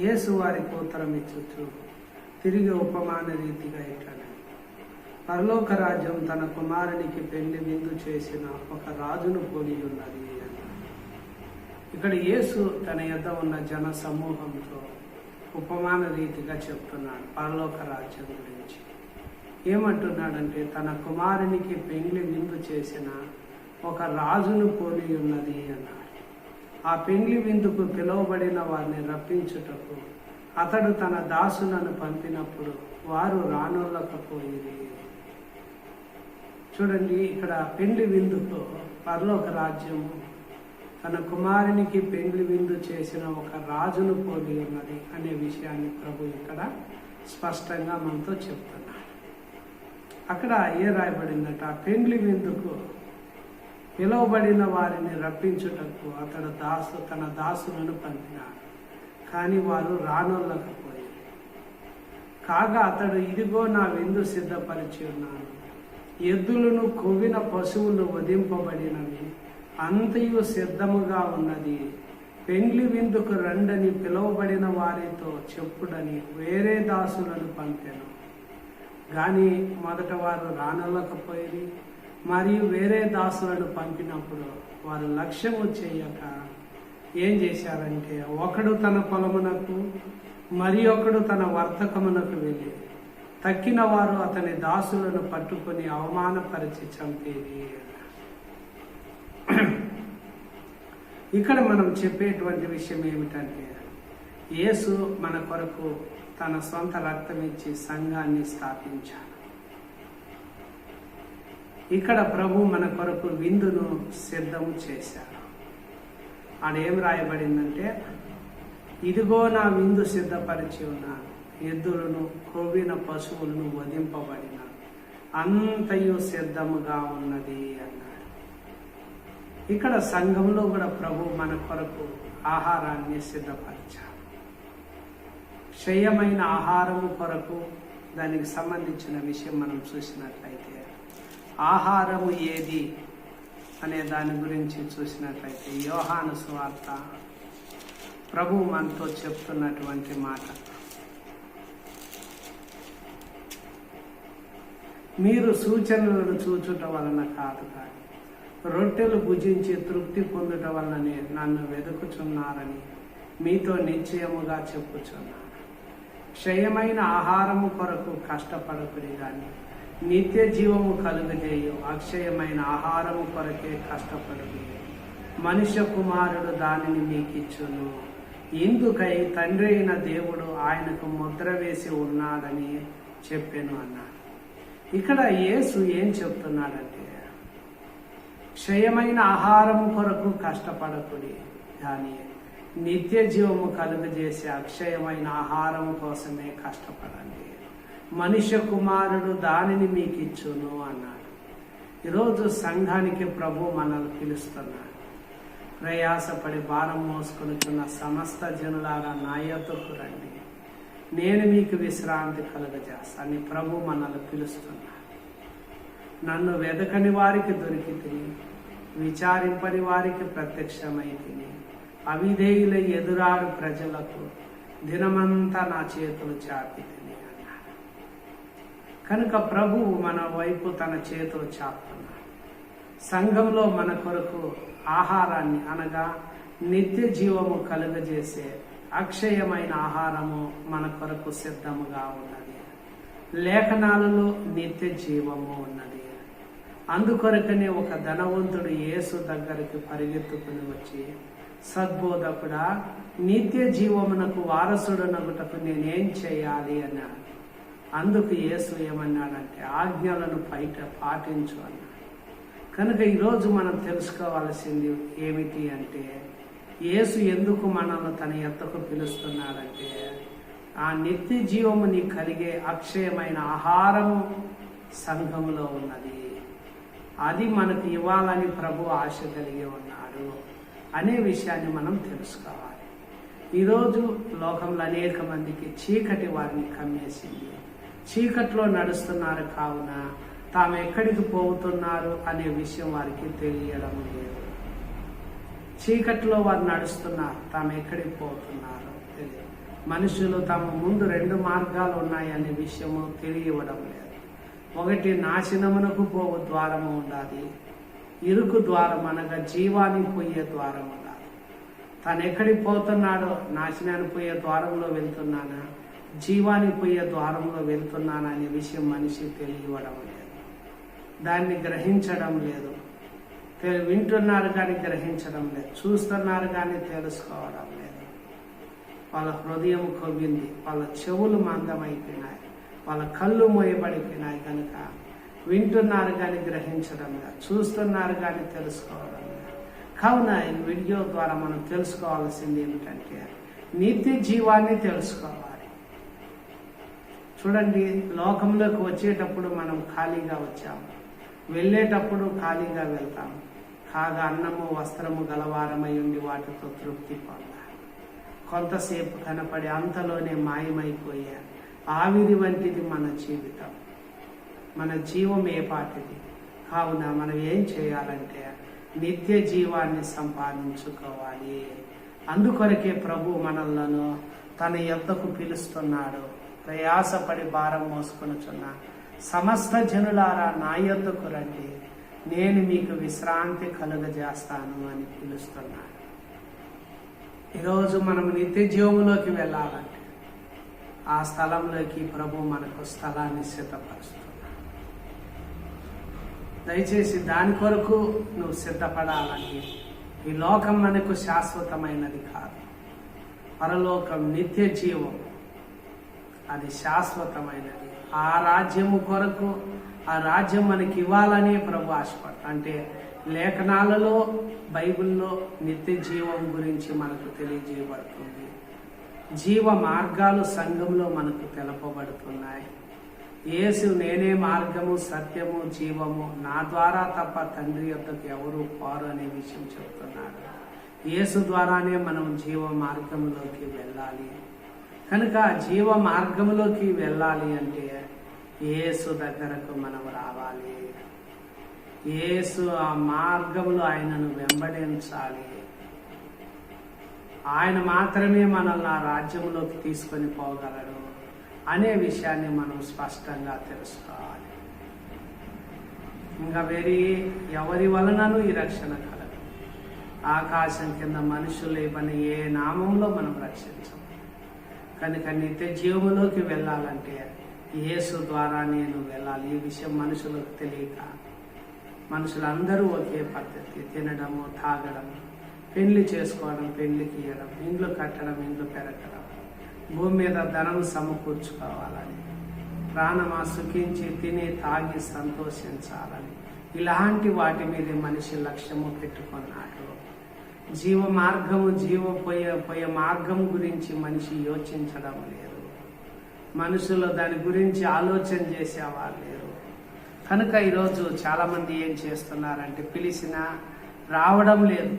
యేసు వారికి ఉత్తరం ఇచ్చు తిరిగి ఉపమాన రీతిగా ఇట్లా, పరలోక రాజ్యం తన కుమారునికి పెళ్లి విందు చేసిన ఒక రాజును పోలి ఉన్నది అని. ఇక్కడ యేసు తన యొద్ద ఉన్న జన సమూహంతో ఉపమాన రీతిగా చెప్తున్నాడు పరలోక రాజ్యం గురించి. ఏమంటున్నాడంటే, తన కుమారునికి పెళ్లి విందు చేసిన ఒక రాజును పోలి ఉన్నది అన్నాడు. ఆ పెళ్లి విందుకు పిలువబడిన వారిని రప్పించుటకు అతడు తన దాసులను పంపినప్పుడు వారు రానోళ్ళకపోయింది. చూడండి, ఇక్కడ పెళ్లి విందుకు పరలోక రాజ్యము తన కుమారునికి పెళ్లి విందు చేసిన ఒక రాజును పోలి ఉన్నది అనే విషయాన్ని ప్రభు ఇక్కడ స్పష్టంగా మనతో చెప్తున్నాడు. అక్కడ రాయబడిందట, పెళ్లి విందుకు పిలువబడిన వారిని రప్పించుటకు అతడు తన దాసులను పంపినాడు, కానీ వారు రానోళ్ళకపోయారు. కాగా అతడు, ఇదిగో నా విందు సిద్ధపరిచి ఉన్నాను, ఎద్దులను కొవ్విన పశువులు వధింపబడినవి, అంతయు సిద్ధముగా ఉన్నది, పెండ్లి విందుకు రండని పిలువబడిన వారితో చెప్పుడని వేరే దాసులను పంపాను. కానీ మొదట వారు రానొల్లకపోయి, మరియు వేరే దాసులను పంపినప్పుడు వారు లక్ష్యము చేయక ఏం చేశారంటే, ఒకడు తన పొలమునకు మరి ఒకడు తన వర్తకమునకు వెళ్ళి తక్కిన వారు అతని దాసులను పట్టుకొని అవమానపరిచి చంపేది. ఇక్కడ మనం చెప్పేటువంటి విషయం ఏమిటంటే, యేసు మన కొరకు తన సొంత రక్తం ఇచ్చి సంఘాన్ని స్థాపించాడు. ఇక్కడ ప్రభు మన కొరకు విందును సిద్ధం చేశాడు. ఆడేం రాయబడిందంటే, ఇదిగో నా విందు సిద్ధపరిచి ఉన్నాను, ఎద్దులను కొవ్విన పశువులను వధింపబడిన అంతయు సిద్ధముగా ఉన్నది అన్నాడు. ఇక్కడ సంఘంలో కూడా ప్రభు మన కొరకు ఆహారాన్ని సిద్ధపరిచాడు. క్షయమైన ఆహారము కొరకు దానికి సంబంధించిన విషయం మనం చూసినట్లయితే, ఆహారము ఏది అనే దాని గురించి చూసినట్లయితే యోహాను సువార్త ప్రభు మనతో చెప్తున్నటువంటి మాట, మీరు సూచనలను చూచుట వలన కాదు, కానీ రొట్టెలు భుజించి తృప్తి పొందుట వలననే నన్ను వెతుకుచున్నారని మీతో నిశ్చయముగా చెప్పుచున్నాను. క్షయమైన ఆహారము కొరకు కష్టపడకుడి, కానీ నిత్య జీవము కలుగజేయు అక్షయమైన ఆహారము కొరకే కష్టపడుడి. మనుష్య కుమారుడు దానిని మీకిచ్చును, ఇందుకై తండ్రి అయిన దేవుడు ఆయనకు ముద్ర వేసి ఉన్నాడని చెప్పాను అన్నాడు. ఇక్కడ యేసు ఏం చెప్తున్నాడంటే, క్షయమైన ఆహారము కొరకు కష్టపడకుడి, కానీ నిత్య జీవము కలుగజేసే అక్షయమైన ఆహారం కోసమే కష్టపడండి. మనుష్య కుమారుడు దానిని మీకు ఇచ్చును అన్నాడు. ఈరోజు సంఘానికి ప్రభు మనల్ని పిలుస్తున్నాడు. ప్రయాసపడి భారం మోసుకొనిచున్న సమస్త జనులారా నా యొద్దకు రండి, నేను మీకు విశ్రాంతి కలుగజేస్తాను. ప్రభు మనల్ని పిలుస్తున్నాడు. నన్ను వెదకని వారికి దొరికి తిని, విచారింపని వారికి ప్రత్యక్షమై తిని, అవిధేయుల ఎదురాడు ప్రజలకు దినమంతా నా చేతులు చాపి తిని అన్నాడు. కనుక ప్రభువు మన వైపు తన చేతులు చాపుతున్నాడు. సంఘంలో మన కొరకు ఆహారాన్ని అనగా నిత్య జీవము కలుగజేసే అక్షయమైన ఆహారము మన కొరకు సిద్ధముగా ఉన్నది. లేఖనాలలో నిత్య జీవము ఉన్నది. అందుకొరకనే ఒక ధనవంతుడు యేసు దగ్గరికి పరిగెత్తుకుని వచ్చి, సద్బోధకుడా, నిత్య జీవమునకు వారసుడనగుటకు నేనేం చేయాలి అన్నాడు. అందుకు యేసు ఏమన్నాడంటే, ఆజ్ఞలను పాటించు అన్నాడు. కనుక ఈరోజు మనం తెలుసుకోవాల్సింది ఏమిటి అంటే, యేసు ఎందుకు మనల్ని తన ఎద్దకు పిలుస్తున్నాడంటే, ఆ నిత్య జీవము నీకు కలిగే అక్షయమైన ఆహారము సంఘంలో ఉన్నది. అది మనకు ఇవ్వాలని ప్రభు ఆశ కలిగి ఉన్నాడు అనే విషయాన్ని మనం తెలుసుకోవాలి. ఈరోజు లోకంలో అనేక మందికి చీకటి వారిని కమ్మేసింది. చీకట్లో నడుస్తున్నారు కావున తాము ఎక్కడికి పోతున్నారు అనే విషయం వారికి తెలియడం లేదు. చీకట్లో వారు నడుస్తున్నారు, తాము ఎక్కడికి పోతున్నారో తెలియదు. మనుషులు తమ ముందు 2 మార్గాలు ఉన్నాయనే విషయము తెలియవడం లేదు. ఒకటి నాశనమునకు పోవు ద్వారము ఉండాలి, ఇరుకు ద్వారం అనగా జీవానికి పోయే ద్వారం ఉండాలి. తను ఎక్కడికి పోతున్నాడో, నాశనానికి పోయే ద్వారంలో వెళ్తున్నానా, జీవానికి పోయే ద్వారంలో వెళ్తున్నానా అనే విషయం మనిషి తెలియవడం లేదు, దాన్ని గ్రహించడం లేదు. వింటున్నారు కానీ గ్రహించడం లేదు, చూస్తున్నారు కానీ తెలుసుకోవడం లేదు. వాళ్ళ హృదయం కొవ్వింది, వాళ్ళ చెవులు మందమైపోయినాయి, వాళ్ళ కళ్ళు మోయబడిపోయినాయి. కనుక వింటున్నారు కానీ గ్రహించడం లేదు, చూస్తున్నారు కానీ తెలుసుకోవడం లేదు. కావున ఈ వీడియో ద్వారా మనం తెలుసుకోవాల్సింది ఏమిటంటే నిత్య జీవాన్ని తెలుసుకోవాలి. చూడండి, లోకంలోకి వచ్చేటప్పుడు మనం ఖాళీగా వచ్చాము, వెళ్ళేటప్పుడు ఖాళీగా వెళ్తాము. కాగా అన్నము వస్త్రము గలవారమై ఉండి వాటితో తృప్తి పొందాలి. కొంతసేపు కనపడి అంతలోనే మాయమైపోయే ఆవిరి వంటిది మన జీవితం, మన జీవం ఏ పాటిది. కావున మనం ఏం చేయాలంటే నిత్య జీవాన్ని సంపాదించుకోవాలి. అందుకొరకే ప్రభు మనలను తన యొద్దకు పిలుస్తున్నాడు. ప్రయాసపడి భారం మోసుకొనుచున్న సమస్త జనులారా నా యొద్దకు రండి, నేను మీకు విశ్రాంతి కలుగజేస్తాను అని పిలుస్తున్నాడు. ఈరోజు మనం నిత్య జీవంలోకి వెళ్ళాలంటే ఆ స్థలంలోకి ప్రభు మనకు స్థలాన్ని సిద్ధపరుస్తున్నాడు. దయచేసి దాని కొరకు నువ్వు సిద్ధపడాలంటే ఈ లోకం మనకు శాశ్వతమైనది కాదు, పరలోకం నిత్య జీవం అది శాశ్వతమైనది. ఆ రాజ్యము కొరకు, ఆ రాజ్యం మనకి ఇవ్వాలని ప్రభు ఆశపడతాడు. అంటే లేఖనాలలో, బైబిల్లో నిత్య జీవం గురించి మనకు తెలియజేయబడుతుంది. జీవ మార్గాలు సంఘంలో మనకు తెలపబడుతున్నాయి. యేసు నేనే మార్గము, సత్యము, జీవము, నా ద్వారా తప్ప తండ్రి యొద్దకు ఎవరు పోరు అనే విషయం చెప్తున్నాడు. యేసు ద్వారానే మనం జీవ మార్గంలోకి వెళ్ళాలి. కనుక జీవ మార్గంలోకి వెళ్ళాలి అంటే యేసు దగ్గరకు మనం రావాలి. యేసు ఆ మార్గంలో ఆయనను వెంబడించాలి. ఆయన మాత్రమే మనల్ని ఆ రాజ్యంలోకి తీసుకొని పోగలడు అనే విషయాన్ని మనం స్పష్టంగా తెలుసుకోవాలి. ఇంకా ఎవరి వలనను ఈ రక్షణ కలదు. ఆకాశం కింద మనుషులు ఇవ్వని ఏ నామంలో మనం రక్షించం. కనుక నిత్య జీవములోకి వెళ్ళాలంటే యేసు ద్వారా నేను వెళ్ళాలి. ఈ విషయం మనుషులకు తెలియక మనుషులందరూ ఒకే పద్ధతి, తినడము, తాగడం, పెళ్లి చేసుకోవడం, పెళ్లికి ఇవ్వడం, ఇండ్లు కట్టడం, ఇండ్లు పెరగడం, భూమి మీద ధనం సమకూర్చుకోవాలని, ప్రాణమా సుఖించి తిని తాగి సంతోషించాలని, ఇలాంటి వాటి మీద మనిషి లక్ష్యము పెట్టుకున్నాడు. జీవ మార్గము, పోయే మార్గం గురించి మనిషి యోచించడం లేదు. మనుషులు దాని గురించి ఆలోచన చేసేవాళ్ళు లేరు. కనుక ఈరోజు చాలా మంది ఏం చేస్తున్నారంటే పిలిచినా రావడం లేదు.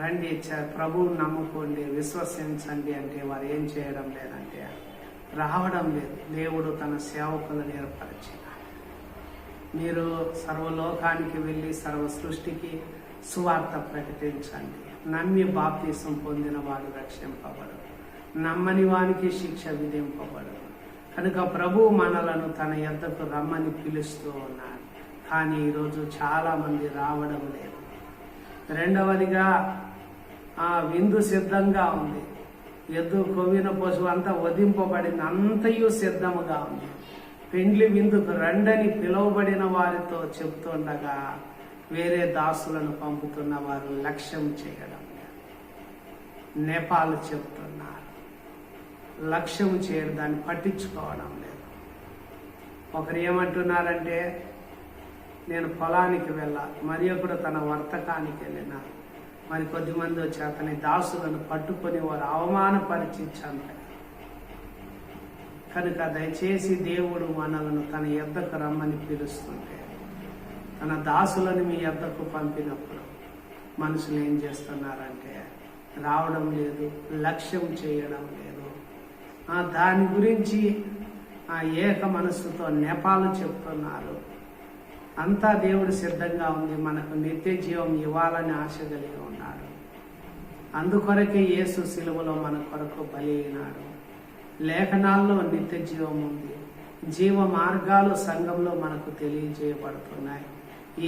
రండి, ప్రభువుని నమ్ముకోండి, విశ్వసించండి అంటే వారు ఏం చేయడం లేదంటే రావడం లేదు. దేవుడు తన సేవకులను ఏర్పరిచినాడు. మీరు సర్వలోకానికి వెళ్ళి సర్వ సృష్టికి సువార్త ప్రకటించండి. నమ్మి బాప్తీసం పొందిన వాడు రక్షింపబడు, నమ్మని వానికి శిక్ష విధింపబడు. కనుక ప్రభు మనలను తన యొద్దకు రమ్మని పిలుస్తూ ఉన్నాడు. కానీ ఈరోజు చాలా మంది రావడం లేదు. రెండవదిగా ఆ విందు సిద్ధంగా ఉంది. ఎద్దు కొవ్విన పశువు అంతా వధింపబడింది, అంతయు సిద్ధముగా ఉంది. పెండ్లి విందుకు రండని పిలువబడిన వారితో చెప్తుండగా వేరే దాసులను పంపుతున్న వారు లక్ష్యం చేయడం లేదు. నేపాలు చెప్తున్నారు, లక్ష్యం చేయడం, దాన్ని పట్టించుకోవడం లేదు. ఒకరు ఏమంటున్నారంటే నేను పొలానికి వెళ్ళాలి, మరి ఒకడు తన వర్తకానికి వెళ్ళినారు. మరి కొద్దిమంది వచ్చి అతని దాసులను పట్టుకొని వారు అవమానపరిచి చంపారు. కనుక దయచేసి దేవుడు మనలను తన యొద్దకు రమ్మని పిలుస్తుంటే, తన దాసులను మీ యొద్దకు పంపినప్పుడు మనుషులు ఏం చేస్తున్నారంటే రావడం లేదు, లక్ష్యం చేయడం లేదు. దాని గురించి ఏక మనస్సుతో నేపాలు చెప్తున్నారు. అంతా దేవుడు సిద్ధంగా ఉంది, మనకు నిత్య జీవం ఇవ్వాలని ఆశ కలిగి ఉన్నాడు. అందుకొరకే యేసు సిలువలో మన కొరకు బలి అయినాడు. లేఖనాల్లో నిత్య జీవం ఉంది. జీవ మార్గాలు సంఘంలో మనకు తెలియజేయబడుతున్నాయి.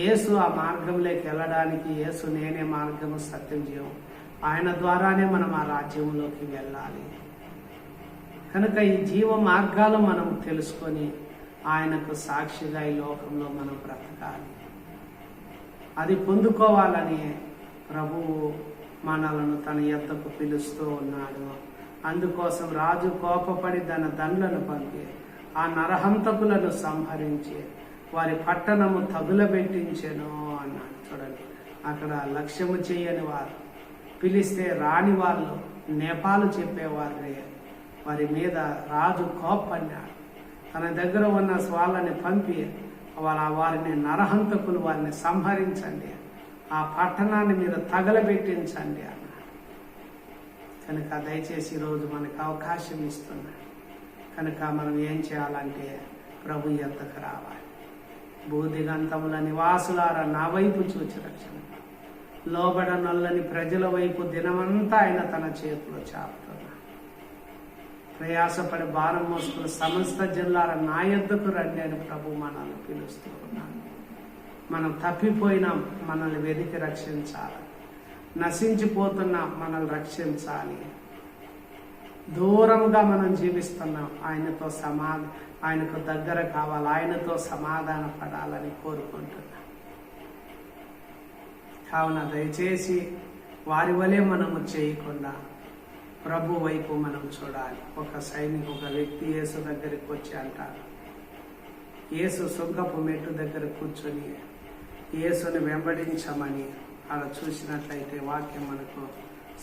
యేసు ఆ మార్గంలోకి వెళ్ళడానికి యేసు నేనే మార్గము సత్యం జీవం, ఆయన ద్వారానే మనం ఆ రాజ్యంలోకి వెళ్ళాలి. కనుక ఈ జీవ మార్గాలు మనం తెలుసుకొని ఆయనకు సాక్షిగా ఈ లోకంలో మనం బ్రతకాలి. అది పొందుకోవాలని ప్రభువు మనలను తన యొద్దకు పిలుస్తూ ఉన్నాడు. అందుకోసం రాజు కోపపడి తన దండ్లను పంపి ఆ నరహంతకులను సంహరించి వారి పట్టణము తగులబెట్టించెను అన్నాడు. చూడండి, అక్కడ లక్ష్యము చేయని వారు, పిలిస్తే రాని వాళ్ళు, నేపాలు చెప్పేవారే, వారి మీద రాజు కోపన్నాడు. తన దగ్గర ఉన్న వాళ్ళని పంపి వారిని నరహంతకులు వారిని సంహరించండి, ఆ పట్టణాన్ని మీరు తగలబెట్టించండి అన్నాడు. కనుక దయచేసి ఈరోజు మనకు అవకాశం ఇస్తున్నాడు. కనుక మనం ఏం చేయాలంటే ప్రభు యొద్దకు రావాలి. భూదిగంతముల నివాసులారా నా వైపు చూచి రక్షణ, లోబడనొల్లని ప్రజల వైపు దినమంతా ఆయన తన చేతిలో చాపుతున్నాడు. ప్రయాసపడి భారం మోసుకున్న సమస్త జిల్లాల నా యొద్దకు రండి అని ప్రభు మనల్ని పిలుస్తూ ఉన్నాడు. మనం తప్పిపోయినాం, మనల్ని వెతికి రక్షించాలి. నశించిపోతున్నాం, మనల్ని రక్షించాలి. దూరంగా మనం జీవిస్తున్నాం, ఆయనకు దగ్గర కావాలి, ఆయనతో సమాధాన పడాలని కోరుకుంటున్నాం. కావున దయచేసి వారి వలె మనము చేయకుండా ప్రభు వైపు మనం చూడాలి. ఒక వ్యక్తి యేసు దగ్గరికి వచ్చి అంటారు, యేసు సుంకపు మెట్టు దగ్గర కూర్చొని యేసుని వెంబడించమని అలా చూసినట్లయితే వాక్యం మనకు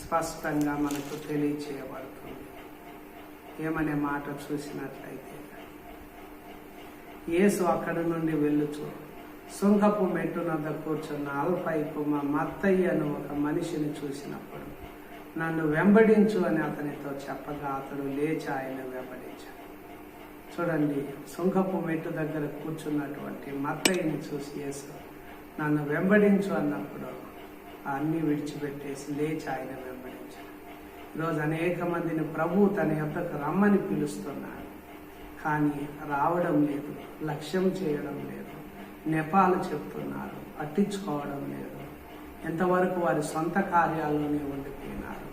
స్పష్టంగా మనకు తెలియచేయబడుతుంది. ఏమనే మాట చూసినట్లయితే, యేసు అక్కడి నుండి వెళ్ళుచు సుంకపు మెట్టు వద్ద కూర్చున్న అల్పైపు మత్తయ్యను ఒక మనిషిని చూసినప్పుడు నన్ను వెంబడించు అని అతనితో చెప్పగా అతడు లేచి ఆయన వెంబడించాడు. చూడండి, సుంకపు మెట్టు దగ్గర కూర్చున్నటువంటి మత్తయ్యని చూసి యేసు నన్ను వెంబడించు అన్నప్పుడు అన్ని విడిచిపెట్టేసి లేచి ఆయన వెంబడించాడు. ఈరోజు అనేక మందిని ప్రభు తన యొద్దకు రమ్మని పిలుస్తున్నాడు, కానీ రావడం లేదు, లక్ష్యం చేయడం లేదు, నెపాలు చెప్తున్నారు, పట్టించుకోవడం లేదు. ఎంతవరకు వారి సొంత కార్యాల్లోనే ఉండిపోయినారు.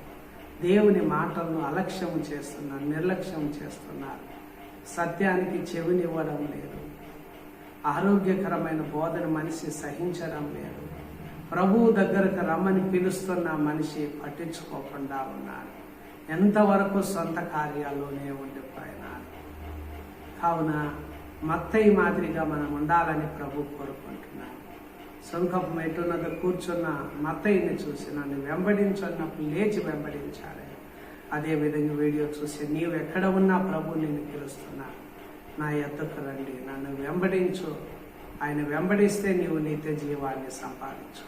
దేవుని మాటలను అలక్ష్యం చేస్తున్నారు, నిర్లక్ష్యం చేస్తున్నారు. సత్యానికి చెవినివ్వడం లేదు. ఆరోగ్యకరమైన బోధన మనిషి సహించడం లేదు. ప్రభువు దగ్గరకు రమ్మని పిలుస్తున్న మనిషి పట్టించుకోకుండా ఉన్నాడు. ఎంతవరకు సొంత కార్యాల్లోనే ఉండిపోయినారు. కావున మత్తయి మాదిరిగా మనం ఉండాలని ప్రభు కోరుకుంటున్నాడు. సుంకపు మెట్టునగా కూర్చున్న మత్తయిని చూసి నన్ను వెంబడించున్నప్పుడు లేచి వెంబడించాడు. అదేవిధంగా వీడియో చూసి నీవు ఎక్కడ ఉన్నా ప్రభు నిన్ను పిలుస్తున్నా, నా యొద్దకు రండి, నన్ను వెంబడించు. ఆయన వెంబడిస్తే నీవు నిత్య జీవాన్ని సంపాదించు.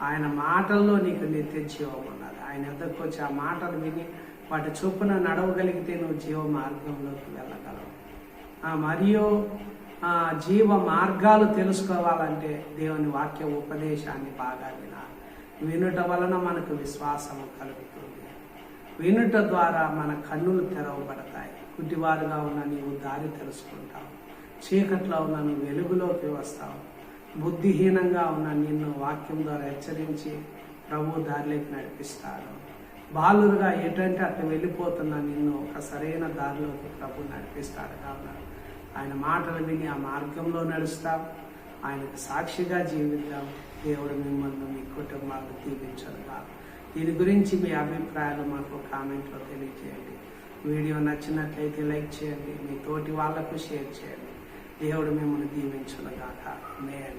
ఆయన మాటల్లో నీకు నిత్య జీవం ఉన్నది. ఆయన యొద్దకు వచ్చి ఆ మాటలు విని వాటి చొప్పున నడవగలిగితే నువ్వు జీవ మార్గంలోకి వెళ్ళగలవు. మరియు జీవ మార్గాలు తెలుసుకోవాలంటే దేవుని వాక్య ఉపదేశాన్ని బాగా వినాలి. వినుట వలన మనకు విశ్వాసము కలుగుతుంది. వినుట ద్వారా మన కన్నులు తెరవబడతాయి. గుడ్డివారుగా ఉన్న నీవు దారి తెలుసుకుంటావు. చీకట్లో ఉన్న నువ్వు వెలుగులోకి వస్తావు. బుద్ధిహీనంగా ఉన్న నిన్ను వాక్యం ద్వారా హెచ్చరించి ప్రభు దారిలోకి నడిపిస్తాడు. బాలురుగా ఎటంటే అట్లా వెళ్ళిపోతున్న నిన్ను ఒక సరైన దారిలోకి ప్రభు నడిపిస్తాడు. కావున ఆయన మాటలు విని ఆ మార్గంలో నడుస్తాం, ఆయనకు సాక్షిగా జీవిద్దాం. దేవుడు మిమ్మల్ని మీ కుటుంబాలను దీవించడుగా. దీని గురించి మీ అభిప్రాయాలు మాకు కామెంట్లో తెలియజేయండి. వీడియో నచ్చినట్లయితే లైక్ చేయండి, మీ తోటి వాళ్లకు షేర్ చేయండి. దేవుడు మిమ్మల్ని దీవించునుగాక. ఆమేన్.